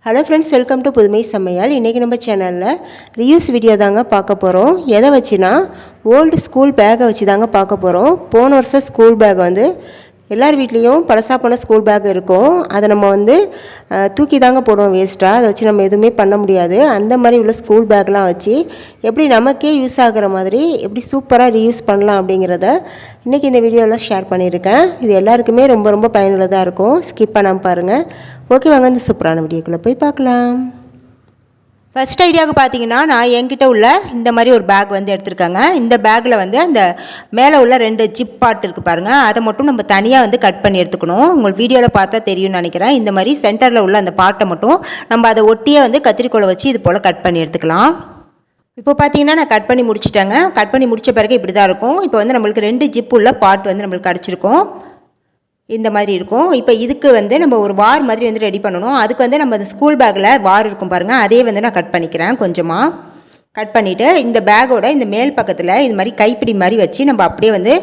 Hello friends, welcome to புதுமை சமையல். இன்றைக்கி நம்ம சேனலில் ரியூஸ் வீடியோ தாங்க பார்க்க போகிறோம். எதை வச்சுனா ஓல்டு ஸ்கூல் பேக்கை வச்சு தாங்க பார்க்க போகிறோம். போன வருஷம் ஸ்கூல் பேக் வந்து எல்லார் வீட்லேயும் பழசா போன ஸ்கூல் பேக் இருக்கும். அதை நம்ம வந்து தூக்கி தாங்க போடுவோம் வேஸ்ட்டாக. அதை வச்சு நம்ம எதுவுமே பண்ண முடியாது. அந்த மாதிரி உள்ள ஸ்கூல் பேக்லாம் வச்சு எப்படி நமக்கே யூஸ் ஆகிற மாதிரி எப்படி சூப்பராக ரீயூஸ் பண்ணலாம் அப்படிங்கிறத இன்றைக்கி இந்த வீடியோவில் ஷேர் பண்ணியிருக்கேன். இது எல்லாருக்குமே ரொம்ப ரொம்ப பயனுள்ளதாக இருக்கும். ஸ்கிப் பண்ணாமல் பாருங்கள். ஓகே, வாங்க இந்த சூப்பரான வீடியோக்குள்ளே போய் பார்க்கலாம். ஃபஸ்ட் ஐடியாவுக்கு பார்த்தீங்கன்னா, நான் என்கிட்ட உள்ள இந்த மாதிரி ஒரு பேக் வந்து எடுத்திருக்காங்க. இந்த பேக்கில் வந்து அந்த மேலே உள்ள 2 ஜிப் பார்ட் இருக்குது பாருங்கள், அதை மட்டும் நம்ம தனியாக வந்து கட் பண்ணி எடுத்துக்கணும். உங்களுக்கு வீடியோவில் பார்த்தா தெரியும்னு நினைக்கிறேன். இந்த மாதிரி சென்டரில் உள்ள அந்த பார்ட்டை மட்டும் நம்ம அதை ஒட்டியே வந்து கத்திரிக்கோலை வச்சு இது போல் கட் பண்ணி எடுத்துக்கலாம். இப்போ பார்த்தீங்கன்னா நான் கட் பண்ணி முடிச்சிட்டேங்க. கட் பண்ணி முடித்த பிறகு இப்படி தான் இருக்கும். இப்போ வந்து நம்மளுக்கு 2 ஜிப் உள்ள பார்ட் வந்து நம்மளுக்கு கிடச்சிருக்கும். இந்த மாதிரி இருக்கும். இப்போ இதுக்கு வந்து நம்ம ஒரு வார் மாதிரி வந்து ரெடி பண்ணணும். அதுக்கு வந்து நம்ம அந்த ஸ்கூல் பேக்கில் வார் இருக்கும் பாருங்கள், அதே வந்து நான் கட் பண்ணிக்கிறேன். கொஞ்சமாக கட் பண்ணிவிட்டு இந்த பேக்கோட இந்த மேல் பக்கத்தில் இது மாதிரி கைப்பிடி மாதிரி வச்சு நம்ம அப்படியே வந்து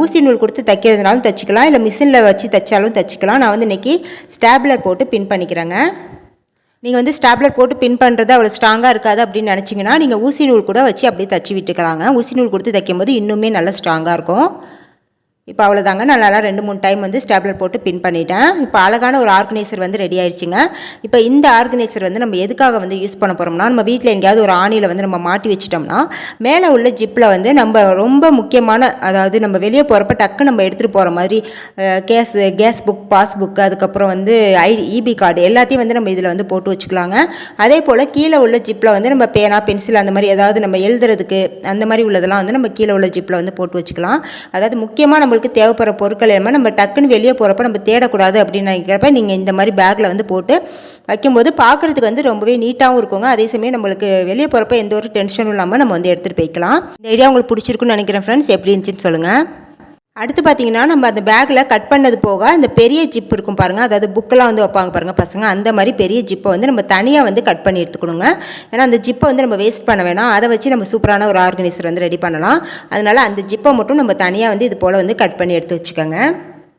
ஊசி நூல் கொடுத்து தைக்கிறதுனாலும் தைச்சிக்கலாம், இல்லை மிஷினில் வச்சு தைச்சாலும் தைச்சிக்கலாம். நான் வந்து இன்றைக்கி ஸ்டாப்லர் போட்டு பின் பண்ணிக்கிறேங்க. நீங்கள் வந்து ஸ்டாப்லர் போட்டு பின் பண்ணுறது அவ்வளோ ஸ்ட்ராங்காக இருக்காது அப்படின்னு நினச்சிங்கன்னா நீங்கள் ஊசி நூல் கூட வச்சு அப்படியே தைச்சி விட்டுக்கலாங்க. ஊசி நூல் கொடுத்து தைக்கும்போது இன்னுமே நல்லா ஸ்ட்ராங்காக இருக்கும். இப்போ அவ்வளோதாங்க, நான் நல்லா 2-3 டைம் வந்து ஸ்டாப்லர் போட்டு பின் பண்ணிட்டேன். இப்போ அழகான ஒரு ஆர்கனைசர் வந்து ரெடி ஆயிடுச்சுங்க. இப்போ இந்த ஆர்கனைசர் வந்து நம்ம எதுக்காக வந்து யூஸ் பண்ண போகிறோம்னா, நம்ம வீட்டில் எங்கேயாவது ஒரு ஆணியில் வந்து நம்ம மாட்டி வச்சிட்டோம்னா மேலே உள்ள ஜிப்பில் வந்து நம்ம ரொம்ப முக்கியமான, அதாவது நம்ம வெளியே போகிறப்ப டக்கு நம்ம எடுத்துகிட்டு போகிற மாதிரி கேஸ் புக், பாஸ்புக், அதுக்கப்புறம் வந்து இபி கார்டு எல்லாத்தையும் வந்து நம்ம இதில் வந்து போட்டு வச்சுக்கலாங்க. அதே போல் கீழே உள்ள ஜிப்பில் வந்து நம்ம பேனா, பென்சில் அந்த மாதிரி ஏதாவது நம்ம எழுதுறதுக்கு அந்த மாதிரி உள்ளதெல்லாம் வந்து நம்ம கீழே உள்ள ஜிப்பில் வந்து போட்டு வச்சுக்கலாம். அதாவது முக்கியமாக நம்மளுக்கு தேவைப்படுற பொருட்கள் எல்லாமே நம்ம டக்குன்னு வெளியே போகிறப்ப நம்ம தேடக்கூடாது அப்படின்னு நினைக்கிறப்ப நீங்கள் இந்த மாதிரி பேக்கில் வந்து போட்டு வைக்கும்போது பார்க்குறதுக்கு வந்து ரொம்பவே நீட்டாகவும் இருக்குங்க. அதே சமயம் நம்மளுக்கு வெளியே போகிறப்ப எந்த ஒரு டென்ஷனும் இல்லாமல் நம்ம வந்து எடுத்துகிட்டு போய்க்கலாம். இந்த ஐடியா உங்களுக்கு பிடிச்சிருக்குன்னு நினைக்கிறேன் ஃப்ரெண்ட்ஸ். எப்படி இருந்துச்சுன்னு சொல்லுங்கள். அடுத்து பார்த்தீங்கன்னா, நம்ம அந்த பேக்கில் கட் பண்ணது போக இந்த பெரிய ஜிப் இருக்கும் பாருங்கள், அதாவது புக்கெலாம் வந்து வைப்பாங்க பாருங்கள் பசங்க, அந்த மாதிரி பெரிய ஜிப்பை வந்து நம்ம தனியாக வந்து கட் பண்ணி எடுத்துக்கணுங்க. ஏன்னா அந்த ஜிப்பை வந்து நம்ம வேஸ்ட் பண்ண வேணாம். அதை வச்சு நம்ம சூப்பரான ஒரு ஆர்கனைசர் வந்து ரெடி பண்ணலாம். அதனால் அந்த ஜிப்பை மட்டும் நம்ம தனியாக வந்து இது போல் வந்து கட் பண்ணி எடுத்து வச்சுக்கோங்க.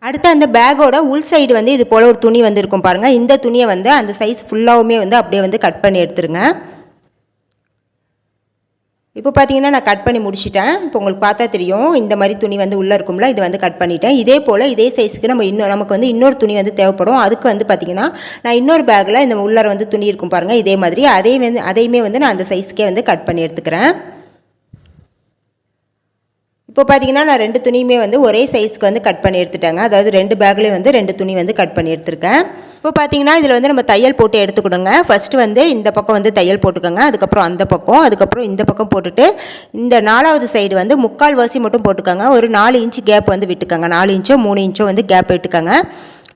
அடுத்து அந்த பேக்கோட உள் சைடு வந்து இது போல் ஒரு துணி வந்து இருக்கும் பாருங்கள். இந்த துணியை வந்து அந்த சைஸ் ஃபுல்லாகவுமே வந்து அப்படியே வந்து கட் பண்ணி எடுத்துருங்க. இப்போ பார்த்தீங்கன்னா நான் கட் பண்ணி முடிச்சிட்டேன். இப்போ உங்களுக்கு பார்த்தா தெரியும், இந்த மாதிரி துணி வந்து உள்ளே இருக்கும்ல, இது வந்து கட் பண்ணிட்டேன். இதே போல் இதே சைஸுக்கு நமக்கு வந்து இன்னொரு துணி வந்து தேவைப்படும். அதுக்கு வந்து பார்த்திங்கன்னா நான் இன்னொரு பேக்கில் இந்த உள்ளார வந்து துணி இருக்கும் பாருங்கள், இதே மாதிரி அதையுமே வந்து நான் அந்த சைஸ்க்கே வந்து கட் பண்ணி எடுத்துக்கிறேன். இப்போ பார்த்தீங்கன்னா நான் 2 துணியுமே வந்து ஒரே சைஸ்க்கு வந்து கட் பண்ணி எடுத்துட்டேங்க. அதாவது 2 பேக்லேயும் வந்து 2 துணி வந்து கட் பண்ணி எடுத்துருக்கேன். இப்போ பார்த்தீங்கன்னா இதில் வந்து நம்ம தையல் போட்டு எடுத்துக்கணுங்க. ஃபஸ்ட்டு வந்து இந்த பக்கம் வந்து தையல் போட்டுக்கோங்க, அதுக்கப்புறம் அந்த பக்கம், அதுக்கப்புறம் இந்த பக்கம் போட்டுட்டு இந்த 4வது சைடு வந்து 3/4 வாசி மட்டும் போட்டுக்கோங்க. ஒரு 4 இன்ச்சு கேப் வந்து விட்டுக்கோங்க. 4 இன்ச்சோ 3 இன்ச்சோ வந்து கேப் விட்டுக்கோங்க.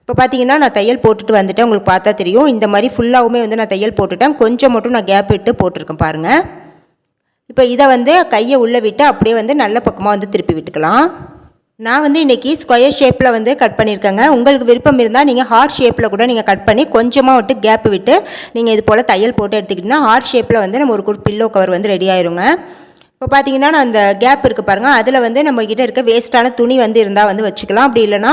இப்போ பார்த்தீங்கன்னா நான் தையல் போட்டுட்டு வந்துட்டேன். உங்களுக்கு பார்த்தா தெரியும், இந்த மாதிரி ஃபுல்லாகவுமே வந்து நான் தையல் போட்டுட்டேன். கொஞ்சம் மட்டும் நான் கேப் விட்டு போட்டிருக்கேன் பாருங்கள். இப்போ இதை வந்து கையை உள்ளே விட்டு அப்படியே வந்து நல்ல பக்கமாக வந்து திருப்பி விட்டுக்கலாம். நான் வந்து இன்றைக்கி ஸ்கொயர் ஷேப்பில் வந்து கட் பண்ணியிருக்கேங்க. உங்களுக்கு விருப்பம் இருந்தால் நீங்கள் ஹார்ட் ஷேப்பில் கூட நீங்கள் கட் பண்ணி கொஞ்சமாக விட்டு கேப் விட்டு நீங்கள் இது போல் தையல் போட்டு எடுத்துக்கிட்டிங்கன்னா ஹார்ட் ஷேப்பில் வந்து நம்ம ஒரு பில்லோ கவர் வந்து ரெடி ஆயிருங்க. இப்போ பார்த்தீங்கன்னா நான் அந்த கேப் இருக்குது பாருங்கள், அதில் வந்து நம்மக்கிட்ட இருக்க வேஸ்ட்டான துணி வந்து இருந்தால் வந்து வச்சுக்கலாம். அப்படி இல்லைனா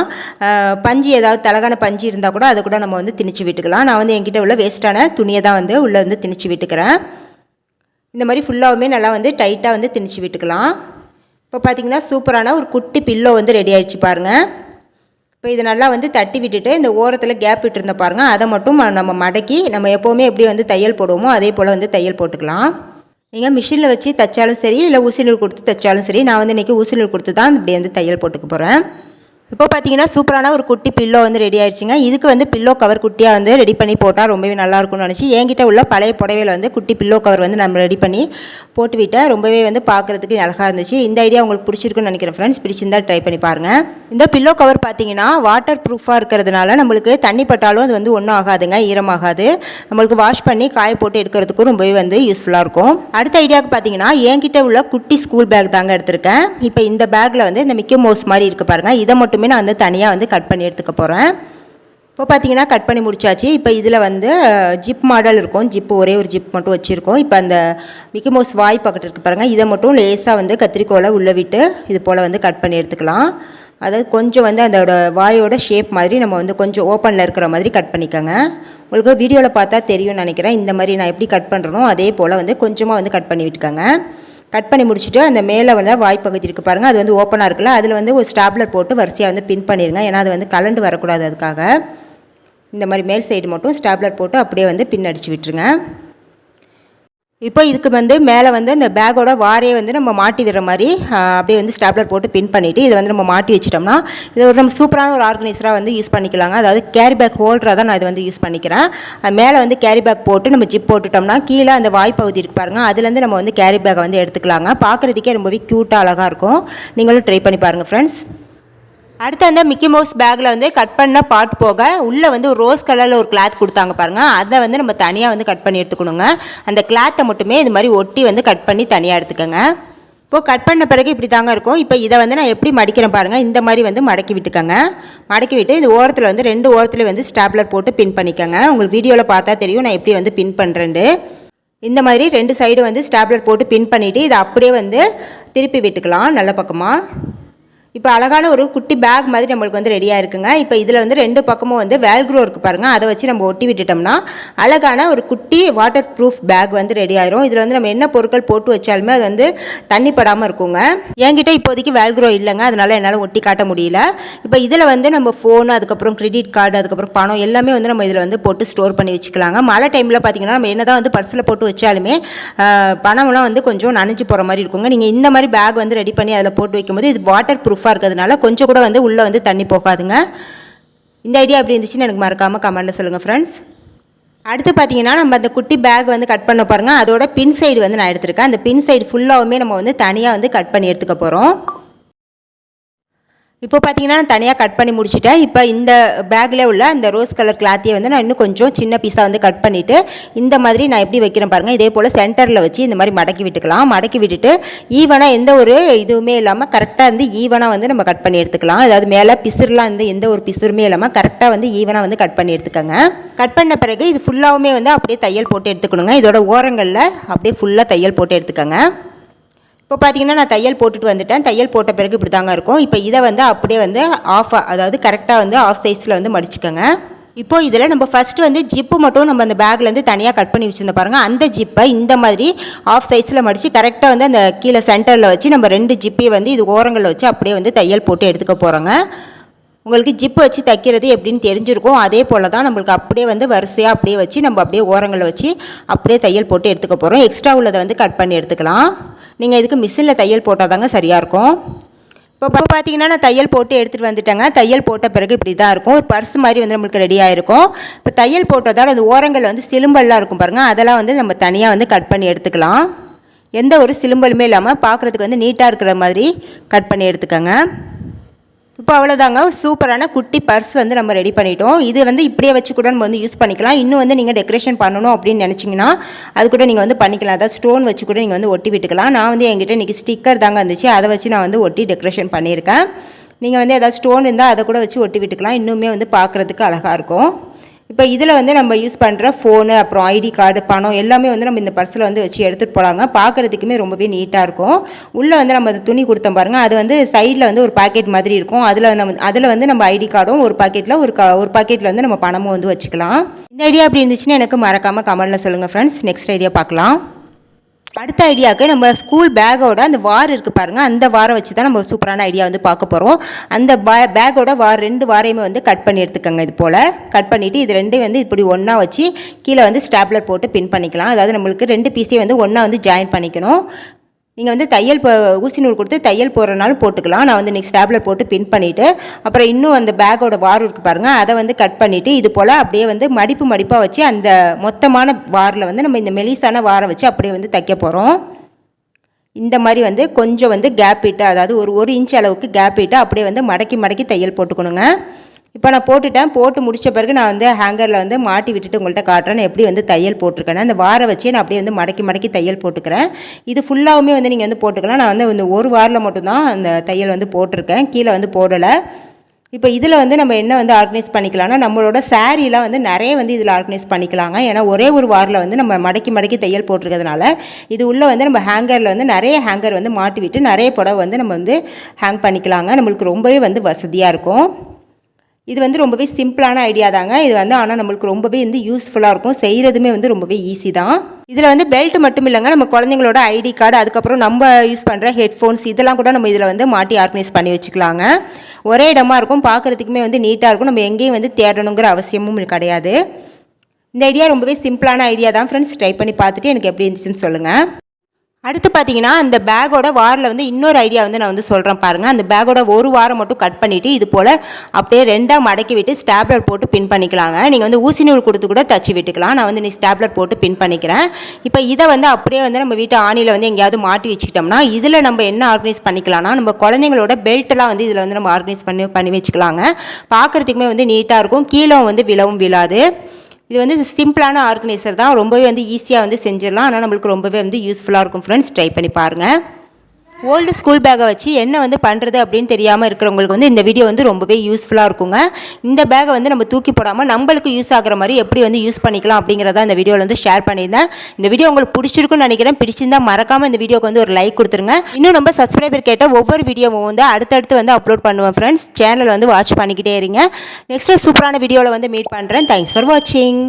பஞ்சு, ஏதாவது தலகான பஞ்சு இருந்தால் கூட அதை கூட நம்ம வந்து திணிச்சு விட்டுக்கலாம். நான் வந்து என்கிட்ட உள்ள வேஸ்ட்டான துணியை தான் வந்து உள்ளே வந்து திணிச்சு விட்டுக்கிறேன். இந்த மாதிரி ஃபுல்லாகவுமே நல்லா வந்து டைட்டாக வந்து திணிச்சு விட்டுக்கலாம். இப்போ பார்த்திங்கன்னா சூப்பரான ஒரு குட்டி பில்லோ வந்து ரெடி ஆகிடுச்சு பாருங்கள். இப்போ இதை நல்லா வந்து தட்டி விட்டுட்டு இந்த ஓரத்தில் கேப் விட்டுருந்த பாருங்கள், அதை மட்டும் நம்ம மடக்கி நம்ம எப்போவுமே எப்படி வந்து தையல் போடுவோமோ அதே போல் வந்து தையல் போட்டுக்கலாம். நீங்கள் மிஷினில் வச்சு தைச்சாலும் சரி, இல்லை ஊசி நூல் கொடுத்து தைச்சாலும் சரி. நான் வந்து இன்றைக்கி ஊசி நூல் கொடுத்து தான் இப்படி வந்து தையல் போட்டுக்க போகிறேன். இப்போ பார்த்தீங்கன்னா சூப்பரான ஒரு குட்டி பில்லோ வந்து ரெடி ஆயிடுச்சுங்க. இதுக்கு வந்து பில்லோ கவர் குட்டியாக வந்து ரெடி பண்ணி போட்டால் ரொம்பவே நல்லாயிருக்கும்னு நினச்சி என்கிட்ட உள்ள பழைய புடவையில் வந்து குட்டி பில்லோ கவர் வந்து நம்ம ரெடி பண்ணி போட்டு விட்டால் ரொம்பவே வந்து பார்க்குறதுக்கு அழகாக இருந்துச்சு. இந்த ஐடியா உங்களுக்கு பிடிச்சிருக்குன்னு நினைக்கிறேன் ஃப்ரெண்ட்ஸ். பிடிச்சிருந்தா ட்ரை பண்ணி பாருங்கள். இந்த பில்லோ கவர் பார்த்தீங்கன்னா வாட்டர் ப்ரூஃபாக இருக்கிறதுனால நம்மளுக்கு தண்ணி பட்டாலும் அது வந்து ஒன்றும் ஆகாதுங்க, ஈரமாகாது. நம்மளுக்கு வாஷ் பண்ணி காய போட்டு எடுக்கிறதுக்கும் ரொம்பவே வந்து யூஸ்ஃபுல்லாக இருக்கும். அடுத்த ஐடியாவுக்கு பார்த்தீங்கன்னா என்கிட்ட உள்ள குட்டி ஸ்கூல் பேக் தாங்க எடுத்திருக்கேன். இப்போ இந்த பேக்கில் வந்து இந்த மிக்கி மவுஸ் மாதிரி இருக்குது பாருங்கள், இதை மட்டுமே நான் வந்து தனியாக வந்து கட் பண்ணி எடுத்துக்க போகிறேன். இப்போ பார்த்தீங்கன்னா கட் பண்ணி முடிச்சாச்சு. இப்போ இதில் வந்து ஜிப் மாடல் இருக்கும், ஜிப்பு ஒரே ஒரு ஜிப் மட்டும் வச்சுருக்கோம். இப்போ அந்த மிக்கி மவுஸ் வாய் பக்கத்து இருக்குது பாருங்கள், இதை மட்டும் லேசாக வந்து கத்திரிக்கோலை உள்ளே விட்டு இது போல் வந்து கட் பண்ணி எடுத்துக்கலாம். அதாவது கொஞ்சம் வந்து அதோட வாயோட ஷேப் மாதிரி நம்ம வந்து கொஞ்சம் ஓப்பனில் இருக்கிற மாதிரி கட் பண்ணிக்கோங்க. உங்களுக்கு வீடியோவில் பார்த்தா தெரியும்னு நினைக்கிறேன். இந்த மாதிரி நான் எப்படி கட் பண்ணுறனோ அதே போல் வந்து கொஞ்சமாக வந்து கட் பண்ணி விட்டுக்கோங்க. கட் பண்ணி முடிச்சுட்டு அந்த மேலே வந்து வாய்ப்பகுதி இருக்குது பாருங்கள், அது வந்து ஓப்பனாக இருக்குல்ல, அதில் வந்து ஒரு ஸ்டாப்லர் போட்டு வரிசையாக வந்து பின் பண்ணிடுங்க. ஏன்னா அது வந்து கலண்டு வரக்கூடாது, அதுக்காக இந்த மாதிரி மேல் சைடு மட்டும் ஸ்டாப்லர் போட்டு அப்படியே வந்து பின் அடித்து விட்டுருங்க. இப்போ இதுக்கு வந்து மேலே வந்து இந்த பேக்கோட வாரையை வந்து நம்ம மாட்டி விடுற மாதிரி அப்படியே வந்து ஸ்டாப்லர் போட்டு பின் பண்ணிவிட்டு இதை வந்து நம்ம மாட்டி வச்சிட்டோம்னா இது ஒரு நம்ம சூப்பரான ஒரு ஆர்கனைசராக வந்து யூஸ் பண்ணிக்கலாங்க. அதாவது கேரி பேக் ஹோல்டராக தான் நான் இதை வந்து யூஸ் பண்ணிக்கிறேன். மேலே வந்து கேரி பேக் போட்டு நம்ம ஜிப் போட்டுட்டோம்னா கீழே அந்த வாய்ப்பகுதி இருக்கு பாருங்கள், அதுலேருந்து நம்ம வந்து கேரி பேக்கை வந்து எடுத்துக்கலாங்க. பார்க்குறதுக்கே ரொம்பவே க்யூட்டாக அழகாக இருக்கும். நீங்களும் ட்ரை பண்ணி பாருங்கள் ஃப்ரெண்ட்ஸ். அடுத்து அந்த மிக்கி மவுஸ் பேக்கில் வந்து கட் பண்ண பார்ட் போக உள்ளே வந்து ஒரு ரோஸ் கலரில் ஒரு கிளாத் கொடுத்தாங்க பாருங்கள், அதை வந்து நம்ம தனியாக வந்து கட் பண்ணி எடுத்துக்கணுங்க. அந்த கிளாத்தை மட்டுமே இது மாதிரி ஒட்டி வந்து கட் பண்ணி தனியாக எடுத்துக்கோங்க. இப்போது கட் பண்ண பிறகு இப்படி தாங்க இருக்கும். இப்போ இதை வந்து நான் எப்படி மடிக்கிறேன் பாருங்கள், இந்த மாதிரி வந்து மடக்கி விட்டுக்கோங்க. மடக்கி விட்டு இது ஓரத்தில் வந்து 2 ஓரத்தில் வந்து ஸ்டாப்லர் போட்டு பின் பண்ணிக்கோங்க. உங்களுக்கு வீடியோவில் பார்த்தா தெரியும் நான் எப்படி வந்து பின் பண்ணுறேன்ட்டு. இந்த மாதிரி 2 சைடு வந்து ஸ்டாப்லர் போட்டு பின் பண்ணிவிட்டு இதை அப்படியே வந்து திருப்பி விட்டுக்கலாம் நல்ல பக்கமாக. இப்போ அழகான ஒரு குட்டி பேக் மாதிரி நம்மளுக்கு வந்து ரெடியாக இருக்குங்க. இப்போ இதில் வந்து 2 பக்கமும் வந்து வேல்க்ரோ இருக்குது பாருங்கள், அதை வச்சு நம்ம ஒட்டி விட்டுட்டோம்னா அழகான ஒரு குட்டி வாட்டர் ப்ரூஃப் பேக் வந்து ரெடி ஆயிரும். இதில் வந்து நம்ம என்ன பொருட்கள் போட்டு வச்சாலுமே அது வந்து தண்ணி படாமல் இருக்குங்க. என்கிட்ட இப்போதைக்கு வேல்க்ரோ இல்லைங்க, அதனால் என்னால் ஒட்டி காட்ட முடியல. இப்போ இதில் வந்து நம்ம ஃபோனு, அதுக்கப்புறம் கிரெடிட் கார்டு, அதுக்கப்புறம் பணம் எல்லாமே வந்து நம்ம இதில் வந்து போட்டு ஸ்டோர் பண்ணி வச்சுக்கலாங்க. மழை டைமில் பார்த்திங்கன்னா நம்ம என்ன தான் வந்து பர்ஸில் போட்டு வச்சாலுமே பணம்லாம் வந்து கொஞ்சம் நனைஞ்சு போகிற மாதிரி இருக்குங்க. நீங்கள் இந்த மாதிரி பேக் வந்து ரெடி பண்ணி அதில் போட்டு வைக்கும்போது இது வாட்டர் ப்ரூஃப் இருக்கிறதுனால கொஞ்சம் கூட வந்து உள்ளே வந்து தண்ணி போகாதுங்க. இந்த ஐடியா எப்படி இருந்துச்சுன்னு எனக்கு மறக்காமல் கமெண்ட்டில் சொல்லுங்கள் ஃப்ரெண்ட்ஸ். அடுத்து பார்த்தீங்கன்னா நம்ம அந்த குட்டி பேக் வந்து கட் பண்ண பாருங்கள், அதோட பின் சைடு வந்து நான் எடுத்திருக்கேன். அந்த பின் சைடு ஃபுல்லாகவுமே நம்ம வந்து தனியாக வந்து கட் பண்ணி எடுத்துக்க போகிறோம். இப்போ பார்த்தீங்கன்னா நான் தனியாக கட் பண்ணி முடிச்சிட்டேன். இப்போ இந்த பேக்கில் உள்ள அந்த ரோஸ் கலர் கிளாத்தையை வந்து நான் இன்னும் கொஞ்சம் சின்ன பீஸாக வந்து கட் பண்ணிவிட்டு இந்த மாதிரி நான் எப்படி வைக்கிறேன் பாருங்கள், இதே போல் சென்டரில் வச்சு இந்த மாதிரி மடக்கி விட்டுக்கலாம். மடக்கி விட்டுட்டு ஈவனாக எந்த ஒரு இதுவுமே இல்லாமல் கரெக்டாக வந்து ஈவனாக வந்து நம்ம கட் பண்ணி எடுத்துக்கலாம். அதாவது மேலே பிசுறுலாம் வந்து எந்த ஒரு பிசுறுமே இல்லாமல் கரெக்டாக வந்து ஈவனாக வந்து கட் பண்ணி எடுத்துக்கோங்க. கட் பண்ண பிறகு இது ஃபுல்லாகவுமே வந்து அப்படியே தையல் போட்டு எடுத்துக்கணுங்க. இதோட ஓரங்களில் அப்படியே ஃபுல்லாக தையல் போட்டு எடுத்துக்கோங்க. இப்போ பார்த்தீங்கன்னா நான் தையல் போட்டுட்டு வந்துட்டேன். தையல் போட்ட பிறகு இப்படி தாங்க இருக்கும். இப்போ இதை வந்து அப்படியே வந்து அதாவது கரெக்டாக வந்து ஆஃப் சைஸில் வந்து மடிச்சுக்கோங்க. இப்போ இதில் நம்ம ஃபஸ்ட்டு வந்து ஜிப்பு மட்டும் நம்ம அந்த பேக்லேருந்து தனியாக கட் பண்ணி வச்சுருந்த பாருங்கள், அந்த ஜிப்பை இந்த மாதிரி ஆஃப் சைஸில் மடித்து கரெக்டாக வந்து அந்த கீழே சென்டரில் வச்சு நம்ம 2 ஜிப்பையும் வந்து இது ஓரங்களில் வச்சு அப்படியே வந்து தையல் போட்டு எடுத்துக்க போகிறோங்க. உங்களுக்கு ஜிப்பு வச்சு தைக்கிறது எப்படின்னு தெரிஞ்சிருக்கும். அதே போல் தான் நம்மளுக்கு அப்படியே வந்து வரிசையாக அப்படியே வச்சு நம்ம அப்படியே ஓரங்களில் வச்சு அப்படியே தையல் போட்டு எடுத்துக்க போகிறோம். எக்ஸ்ட்ரா உள்ளதை வந்து கட் பண்ணி எடுத்துக்கலாம். நீங்கள் இதுக்கு மிஷினில் தையல் போட்டால் தாங்க சரியாக இருக்கும். இப்போ பார்த்தீங்கன்னா நான் தையல் போட்டு எடுத்துகிட்டு வந்துட்டேங்க. தையல் போட்ட பிறகு இப்படி தான் இருக்கும். ஒரு பர்ஸ் மாதிரி வந்து நம்மளுக்கு ரெடியாக இருக்கும். இப்போ தையல் போட்டதால் அந்த ஓரங்கள் வந்து சிலும்பல்லாம் இருக்கும் பாருங்கள், அதெல்லாம் வந்து நம்ம தனியாக வந்து கட் பண்ணி எடுத்துக்கலாம். எந்த ஒரு சிலும்பலுமே இல்லாமல் பார்க்குறதுக்கு வந்து நீட்டாக இருக்கிற மாதிரி கட் பண்ணி எடுத்துக்கோங்க. இப்போ அவ்வளோதாங்க, ஒரு சூப்பரான குட்டி பர்ஸ் வந்து நம்ம ரெடி பண்ணிட்டோம். இது வந்து இப்படியே வச்சு கூட நம்ம வந்து யூஸ் பண்ணிக்கலாம். இன்னும் வந்து நீங்கள் டெக்கரேஷன் பண்ணணும் அப்படின்னு நினச்சிங்கன்னா அது கூட நீங்கள் வந்து பண்ணிக்கலாம். அதாவது ஸ்டோன் வச்சு கூட நீங்கள் வந்து ஒட்டி விட்டுக்கலாம். நான் வந்து என்கிட்ட இன்றைக்கி ஸ்டிக்கர் தாங்க இருந்துச்சு, அதை வச்சு நான் வந்து ஒட்டி டெக்கரேஷன் பண்ணியிருக்கேன். நீங்கள் வந்து ஏதாவது ஸ்டோன் இருந்தால் அதை கூட வச்சு ஒட்டி விட்டுக்கலாம். இன்னுமே வந்து பார்க்குறதுக்கு அழகாக இருக்கும். இப்போ இதில் வந்து நம்ம யூஸ் பண்ணுற ஃபோனு, அப்புறம் ஐடி கார்டு, பணம் எல்லாமே வந்து நம்ம இந்த பர்ஸில் வந்து வச்சு எடுத்துகிட்டு போகலாங்க. பார்க்குறதுக்குமே ரொம்பவே நீட்டாக இருக்கும். உள்ளே வந்து நம்ம துணி கொடுத்தோம் பாருங்கள், அது வந்து சைடில் வந்து ஒரு பாக்கெட் மாதிரி இருக்கும். அதில் வந்து நம்ம ஐடி கார்டும் ஒரு பாக்கெட்டில் ஒரு பாக்கெட்டில் வந்து நம்ம பணமும் வந்து வச்சுக்கலாம். இந்த ஐடியா அப்படி இருந்துச்சுன்னா எனக்கு மறக்காமல் கமெண்ட்டில் சொல்லுங்கள் ஃப்ரெண்ட்ஸ். நெக்ஸ்ட் ஐடியா பார்க்கலாம். அடுத்த ஐடியாவுக்கு நம்ம ஸ்கூல் பேக்கோட அந்த வார் இருக்குது பாருங்கள், அந்த வாரை வச்சு தான் நம்ம சூப்பரான ஐடியா வந்து பார்க்க போகிறோம். அந்த பேக்கோட 2 வாரையுமே வந்து கட் பண்ணி எடுத்துக்கோங்க. இது போல் கட் பண்ணிவிட்டு இது 2 வந்து இப்படி ஒன்றா வச்சு கீழே வந்து ஸ்டாப்லர் போட்டு பின் பண்ணிக்கலாம். அதாவது நம்மளுக்கு 2 பீஸையும் வந்து ஒன்றா வந்து ஜாயின் பண்ணிக்கணும். நீங்கள் வந்து தையல் ஊசி நூல் கொடுத்து தையல் போடுறனாலும் போட்டுக்கலாம். நான் வந்து இன்றைக்கி ஸ்டாப்லர் போட்டு பின் பண்ணிவிட்டு அப்புறம் இன்னும் அந்த பேக்கோட வார் இருக்குது பாருங்கள், அதை வந்து கட் பண்ணிவிட்டு இது போல் அப்படியே வந்து மடிப்பாக வச்சு அந்த மொத்தமான வாரில் வந்து நம்ம இந்த மெலிசான வாரை வச்சு அப்படியே வந்து தைக்க போகிறோம். இந்த மாதிரி வந்து கொஞ்சம் வந்து கேப் விட்டு, அதாவது ஒரு இன்ச் அளவுக்கு கேப் விட்டு அப்படியே வந்து மடக்கி தையல் போட்டுக்கணுங்க. இப்போ நான் போட்டு முடித்த பிறகு நான் வந்து ஹேங்கரில் வந்து மாட்டி விட்டுட்டு உங்கள்கிட்ட காட்டுறேன் நான் எப்படி வந்து தையல் போட்டிருக்கேன். அந்த வாரை வச்சு நான் அப்படியே வந்து மடக்கி தையல் போட்டுக்கிறேன். இது ஃபுல்லாகவுமே வந்து நீங்கள் வந்து போட்டுக்கலாம். நான் வந்து ஒரு வாரில் மட்டும்தான் அந்த தையல் வந்து போட்டிருக்கேன், கீழே வந்து போடலை. இப்போ இதில் வந்து நம்ம என்ன வந்து ஆர்கனைஸ் பண்ணிக்கலாம்னா நம்மளோட சாரீலாம் வந்து நிறைய வந்து இதில் ஆர்கனைஸ் பண்ணிக்கலாங்க. ஏன்னா ஒரே ஒரு வாரில் வந்து நம்ம மடக்கி மடக்கி தையல் போட்டிருக்கிறதுனால இது உள்ளே வந்து நம்ம ஹேங்கரில் வந்து நிறைய ஹேங்கர் வந்து மாட்டி விட்டு நிறைய புடவை வந்து நம்ம வந்து ஹேங் பண்ணிக்கலாங்க. நம்மளுக்கு ரொம்பவே வந்து வசதியாக இருக்கும். இது வந்து ரொம்பவே சிம்பிளான ஐடியா தாங்க. இது வந்து ஆனால் நம்மளுக்கு ரொம்பவே வந்து யூஸ்ஃபுல்லாக இருக்கும். செய்கிறதுமே வந்து ரொம்பவே ஈஸி தான். இதில் வந்து பெல்ட் மட்டும் இல்லைங்க, நம்ம குழந்தைங்களோட ஐடி கார்டு, அதுக்கப்புறம் நம்ம யூஸ் பண்ணுற ஹெட்ஃபோன்ஸ் இதெல்லாம் கூட நம்ம இதில் வந்து மாட்டி ஆர்கனைஸ் பண்ணி வச்சுக்கலாங்க. ஒரே இடமா இருக்கும், பார்க்குறதுக்குமே வந்து நீட்டாக இருக்கும். நம்ம எங்கேயும் வந்து தேடணுங்கிற அவசியமும் கிடையாது. இந்த ஐடியா ரொம்பவே சிம்பிளான ஐடியா தான் ஃப்ரெண்ட்ஸ். ட்ரை பண்ணி பார்த்துட்டு எனக்கு எப்படி இருந்துச்சுன்னு சொல்லுங்கள். அடுத்து பார்த்தீங்கன்னா அந்த பேக்கோட வாரில் வந்து இன்னொரு ஐடியா வந்து நான் வந்து சொல்கிறேன் பாருங்கள். அந்த பேக்கோட ஒரு வாரம் மட்டும் கட் பண்ணிவிட்டு இது போல் அப்படியே ரெண்டாக மடக்கி விட்டு ஸ்டாப்லர் போட்டு பின் பண்ணிக்கலாங்க. நீங்கள் வந்து ஊசி நூல் கொடுத்து கூட தச்சு விட்டுக்கலாம். நான் வந்து ஸ்டாப்லர் போட்டு பின் பண்ணிக்கிறேன். இப்போ இதை வந்து அப்படியே வந்து நம்ம வீட்டு ஆணியில் வந்து எங்கேயாவது மாட்டி வச்சுக்கிட்டோம்னா இதில் நம்ம என்ன ஆர்கனைஸ் பண்ணிக்கலாம்னா நம்ம குழந்தைங்களோட பெல்ட்டெல்லாம் வந்து இதில் வந்து நம்ம ஆர்கனைஸ் பண்ணி வச்சுக்கலாங்க. பார்க்குறதுக்குமே வந்து நீட்டாக இருக்கும், கீழே வந்து விழவும் விழாது. இது வந்து சிம்பிளான ஆர்கனைசர் தான், ரொம்பவே வந்து ஈஸியாக வந்து செஞ்சிடலாம். ஆனால் நம்மளுக்கு ரொம்பவே வந்து யூஸ்ஃபுல்லாக இருக்கும் ஃப்ரெண்ட்ஸ். ட்ரை பண்ணி பாருங்கள். ஓல்டு ஸ்கூல் பேக்கை வச்சு என்ன வந்து பண்ணுறது அப்படின்னு தெரியாமல் இருக்கிறவங்களுக்கு வந்து இந்த வீடியோ வந்து ரொம்பவே யூஸ்ஃபுல்லாக இருக்குங்க. இந்த பேக்கை வந்து நம்ம தூக்கி போடாமல் நம்மளுக்கு யூஸ் ஆகிற மாதிரி எப்படி வந்து யூஸ் பண்ணிக்கலாம் அப்படிங்கிறத இந்த வீடியோவில் வந்து ஷேர் பண்ணியிருந்தேன். இந்த வீடியோ உங்களுக்கு பிடிச்சிருக்குன்னு நினைக்கிறேன். பிடிச்சிருந்தா மறக்காமல் இந்த வீடியோக்கு வந்து ஒரு லைக் கொடுத்துருங்க. இன்னும் நம்ம சப்ஸ்கிரைபர் கேட்ட ஒவ்வொரு வீடியோவும் வந்து அடுத்தடுத்து வந்து அப்லோட் பண்ணுவேன் ஃப்ரெண்ட்ஸ். சேனல் வந்து வாட்ச் பண்ணிக்கிட்டே இருங்க. நெக்ஸ்ட்டு சூப்பரான வீடியோவில் வந்து மீட் பண்ணுறேன். தேங்க்ஸ் ஃபார் வாட்சிங்.